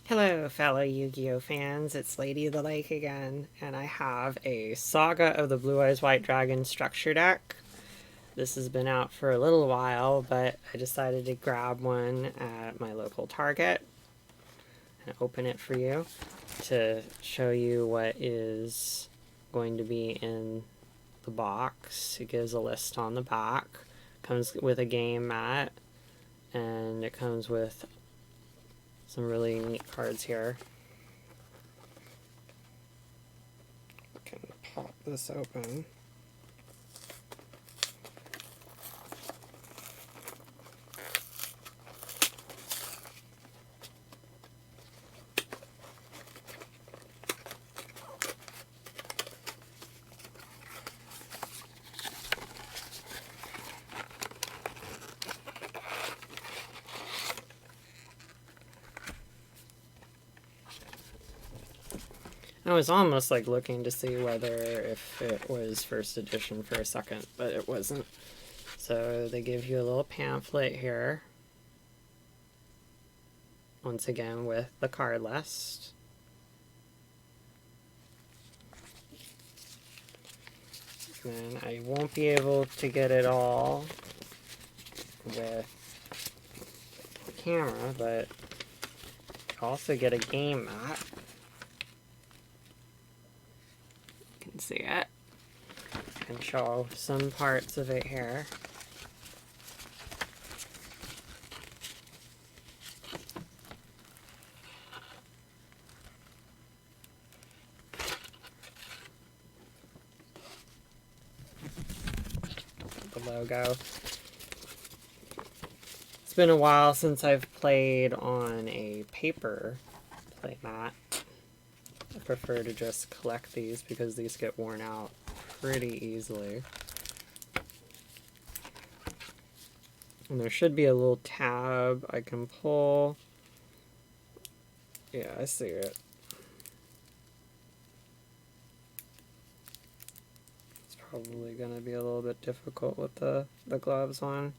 Hello, fellow Yu-Gi-Oh fans. It's Lady of the Lake again, and I have a Saga of the Blue Eyes White Dragon structure deck. This has been out for a little while, but I decided to grab one at my local Target and open it for you to show you what is going to be in the box. It gives a list on the back, comes with a game mat, and it comes with some really neat cards here. I can pop this open. I was almost like looking to see whether if it was first edition for a second, but it wasn't. So they give you a little pamphlet here, once again with the card list. And I won't be able to get it all with the camera, but you also get a game mat. You can see it. I can show some parts of it here. The logo. It's been a while since I've played on a paper playmat. I prefer to just collect these because these get worn out pretty easily. And there should be a little tab I can pull. Yeah, I see it. It's probably going to be a little bit difficult with the gloves on.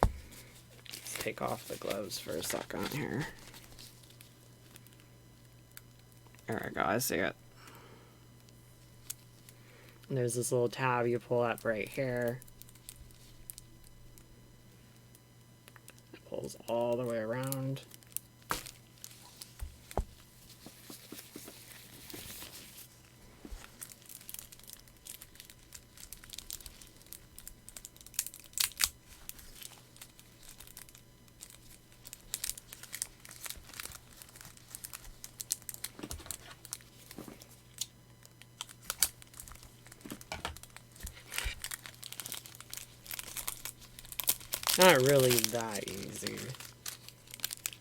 Let's take off the gloves for a second here. There we go, I see it. And there's this little tab you pull up right here. It pulls all the way around. Not really that easy,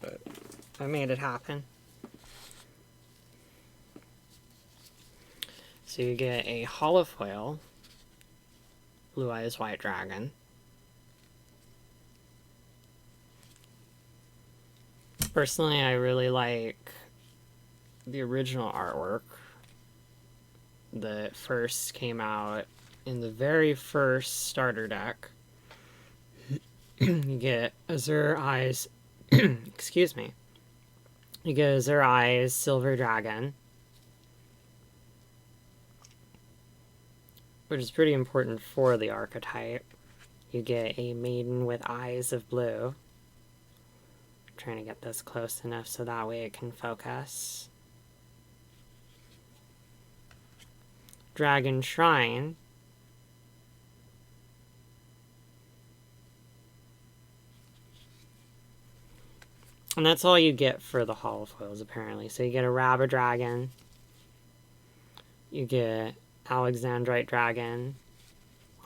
but I made it happen. So you get a holofoil Blue Eyes White Dragon. Personally, I really like the original artwork that first came out in the very first starter deck. You get Azure Eyes, excuse me. You get Azure Eyes Silver Dragon, which is pretty important for the archetype. You get a Maiden with Eyes of Blue. I'm trying to get this close enough so that way it can focus. Dragon Shrine. And that's all you get for the holofoils, apparently. So you get a Rabba Dragon. You get Alexandrite Dragon.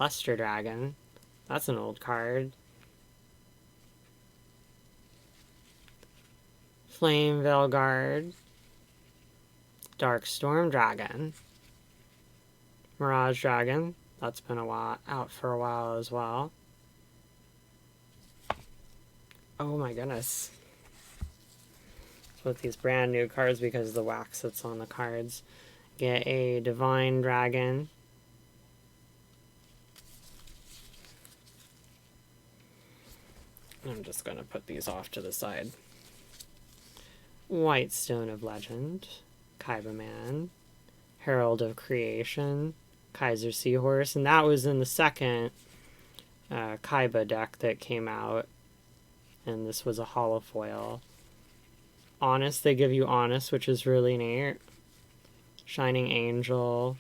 Luster Dragon. That's an old card. Flame Veilguard. Dark Storm Dragon. Mirage Dragon. That's been out for a while as well. Oh my goodness. With these brand new cards because of the wax that's on the cards. Get a Divine Dragon. I'm just going to put these off to the side. White Stone of Legend, Kaiba Man, Herald of Creation, Kaiser Seahorse, and that was in the second Kaiba deck that came out, and this was a holofoil. Honest, they give you Honest, which is really neat. Shining Angel,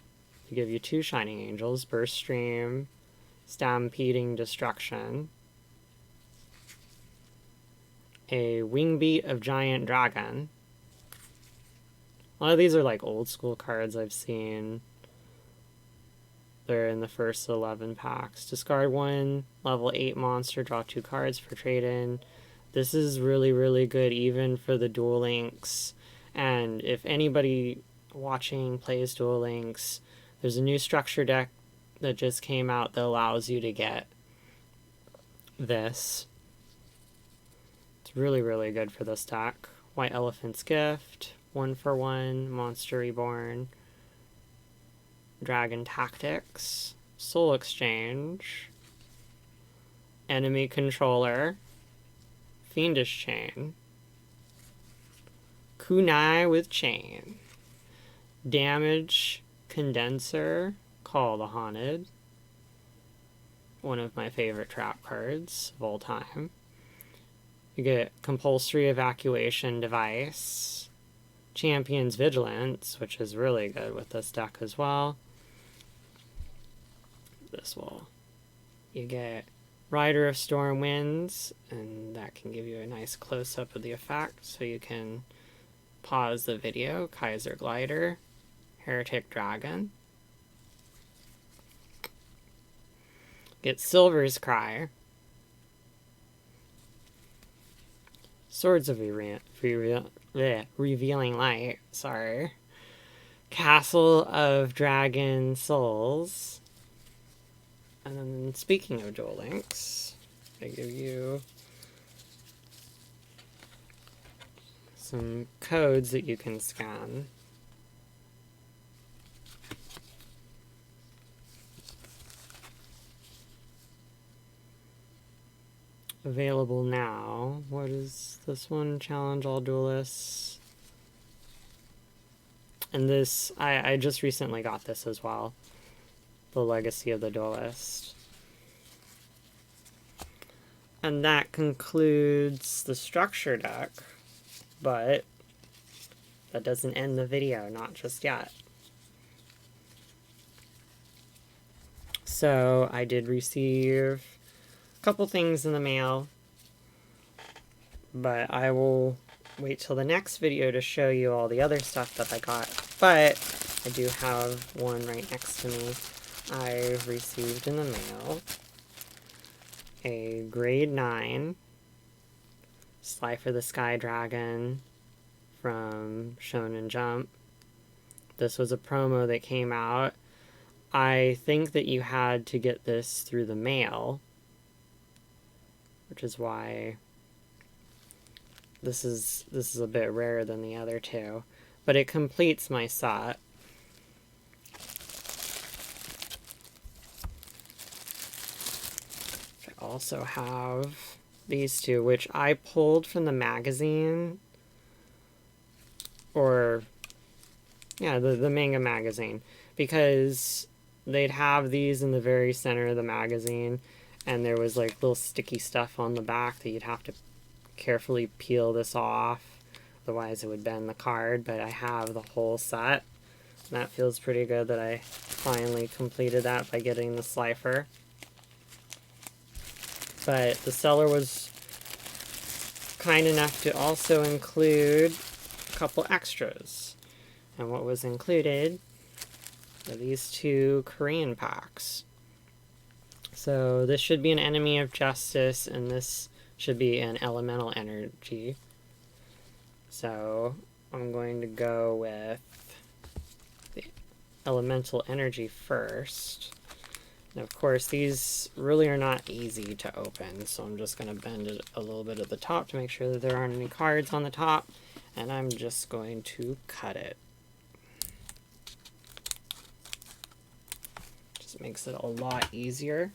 they give you 2 Shining Angels, Burst Stream, Stampeding Destruction, a Wingbeat of Giant Dragon. A lot of these are like old school cards I've seen. They're in the first 11 packs. Discard 1 level 8 monster, draw 2 cards for trade-in. This is really, really good even for the Duel Links. And if anybody watching plays Duel Links, there's a new structure deck that just came out that allows you to get this. It's really, really good for this deck. White Elephant's Gift, 1/1, Monster Reborn, Dragon Tactics, Soul Exchange, Enemy Controller, Fiendish Chain, Kunai with Chain, Damage Condenser, Call the Haunted, one of my favorite trap cards of all time. You get Compulsory Evacuation Device, Champion's Vigilance, which is really good with this deck as well. You get Rider of Storm Winds, and that can give you a nice close-up of the effect, so you can pause the video. Kaiser Glider, Heretic Dragon. Get Silver's Cry, Swords of Revealing Light, Castle of Dragon Souls. And then, speaking of Duel Links, I give you some codes that you can scan. Available now. What is this one? Challenge all duelists. And this, I just recently got this as well. The Legacy of the Duelist. And that concludes the structure deck, but that doesn't end the video, not just yet. So I did receive a couple things in the mail, but I will wait till the next video to show you all the other stuff that I got. But I do have one right next to me. I've received in the mail a grade 9 Slifer the Sky Dragon from Shonen Jump. This was a promo that came out. I think that you had to get this through the mail, which is why this is a bit rarer than the other two, but it completes my set. I also have these two, which I pulled from the magazine, or yeah, the manga magazine, because they'd have these in the very center of the magazine, and there was like little sticky stuff on the back that you'd have to carefully peel this off, otherwise it would bend the card. But I have the whole set, and that feels pretty good that I finally completed that by getting the Slifer. But the seller was kind enough to also include a couple extras. And what was included are these two Korean packs. So this should be an Enemy of Justice, and this should be an Elemental Energy. So I'm going to go with the Elemental Energy first. And of course, these really are not easy to open, so I'm just going to bend it a little bit at the top to make sure that there aren't any cards on the top, and I'm just going to cut it. Just makes it a lot easier.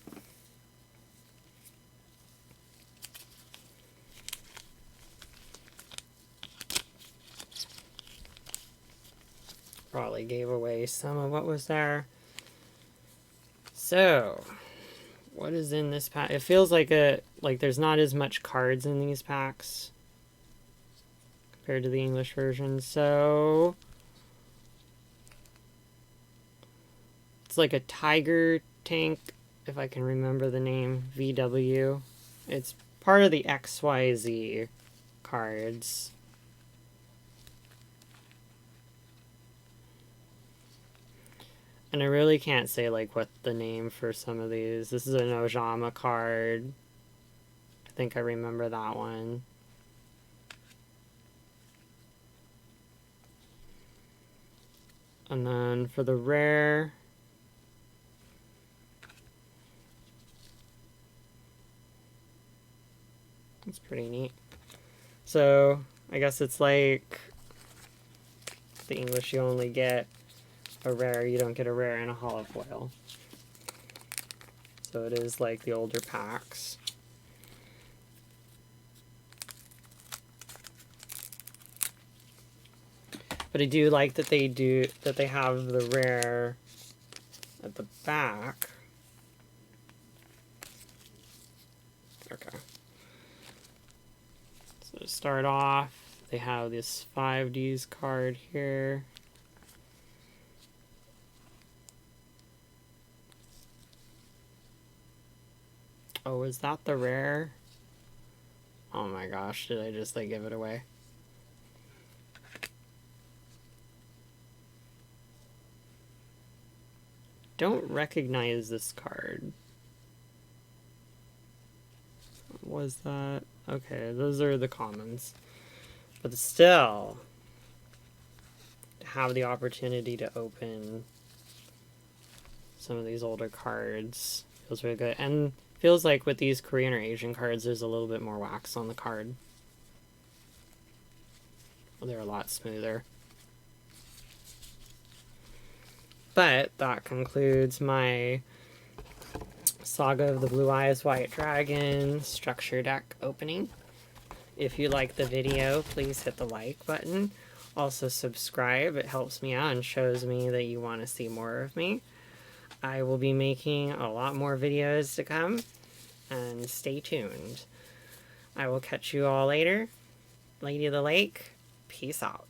probably gave away some of what was there. So, what is in this pack? It feels like there's not as much cards in these packs compared to the English version. So, it's like a tiger tank, if I can remember the name, VW. It's part of the XYZ cards. And I really can't say like what the name for some of these. This is an Ojama card. I think I remember that one. And then for the rare, that's pretty neat. So I guess it's like the English, you only get a rare, you don't get a rare and a hollow foil. So it is like the older packs. But I do like that they have the rare at the back. Okay. So to start off, they have this 5Ds card here. Oh, is that the rare? Oh my gosh, did I just like give it away? Don't recognize this card. What was that? Okay, those are the commons. But still, to have the opportunity to open some of these older cards feels really good. And feels like with these Korean or Asian cards, there's a little bit more wax on the card. Well, they're a lot smoother. But that concludes my Saga of the Blue Eyes White Dragon structure deck opening. If you like the video, please hit the like button. Also subscribe. It helps me out and shows me that you want to see more of me. I will be making a lot more videos to come, and stay tuned. I will catch you all later. Lady of the Lake, peace out.